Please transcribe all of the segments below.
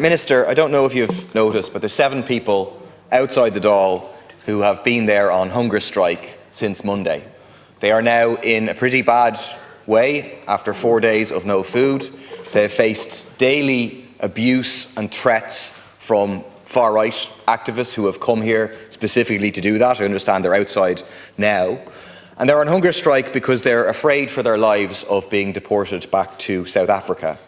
Minister, I don't know if you've noticed, but there's 7 people outside the Dáil who have been there on hunger strike since Monday. They are now in a pretty bad way after 4 days of no food. They have faced daily abuse and threats from far-right activists who have come here specifically to do that. I understand they're outside now. And they're on hunger strike because they're afraid for their lives of being deported back to South Africa.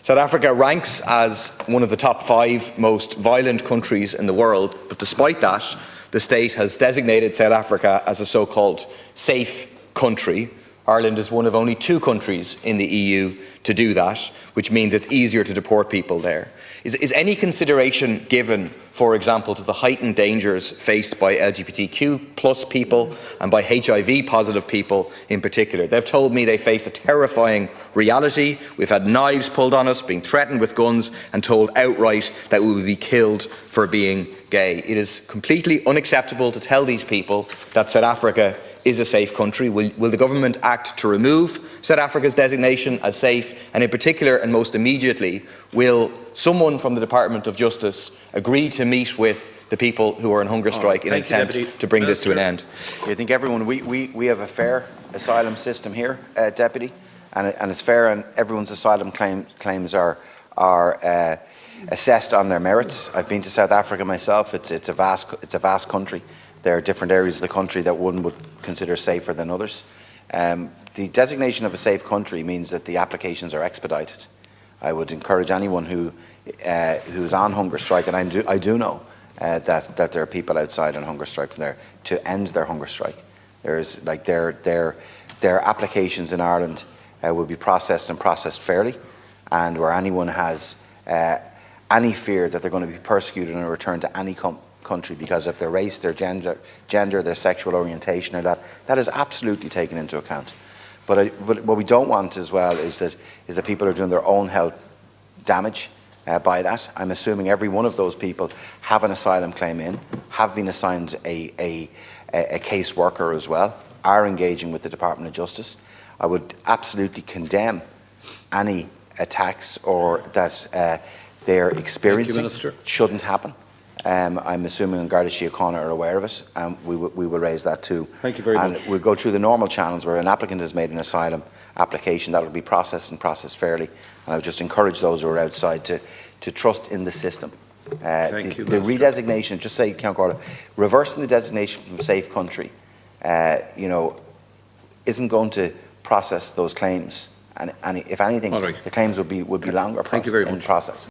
South Africa ranks as one of the top 5 most violent countries in the world, but despite that, the state has designated South Africa as a so-called safe country. Ireland is one of only 2 countries in the EU to do that, which means it's easier to deport people there. Is any consideration given, for example, to the heightened dangers faced by LGBTQ+ people and by HIV-positive people in particular? They've told me they face a terrifying reality. We've had knives pulled on us, being threatened with guns and told outright that we will be killed for being gay. It is completely unacceptable to tell these people that South Africa is a safe country. Will the government act to remove South Africa's designation as safe? And in particular, and most immediately, will someone from the Department of Justice agree to meet with the people who are on hunger strike in an attempt to bring this to an end? I think everyone, we have a fair asylum system here, Deputy, and it's fair, and everyone's asylum claims are assessed on their merits. I've been to South Africa myself. It's a vast country. There are different areas of the country that one would consider safer than others. The designation of a safe country means that the applications are expedited. I would encourage anyone who's on hunger strike, and I do know that there are people outside on hunger strike from there, to end their hunger strike. There's like their applications in Ireland will be processed and processed fairly, and where anyone has any fear that they're going to be persecuted and returned to any country because of their race, their gender, their sexual orientation, or that is absolutely taken into account. But what we don't want as well is that people are doing their own health damage by that. I'm assuming every one of those people have an asylum claim in, have been assigned a caseworker as well, are engaging with the Department of Justice. I would absolutely condemn any attacks or that they're experiencing. Shouldn't happen. I'm assuming Garda Síochána are aware of it, and we will raise that too. Thank you very much. And we'll go through the normal channels where an applicant has made an asylum application that will be processed and processed fairly. And I would just encourage those who are outside to trust in the system. The redesignation, just say, Count Corda, reversing the designation from safe country, isn't going to process those claims. And if anything, the claims would be longer in process.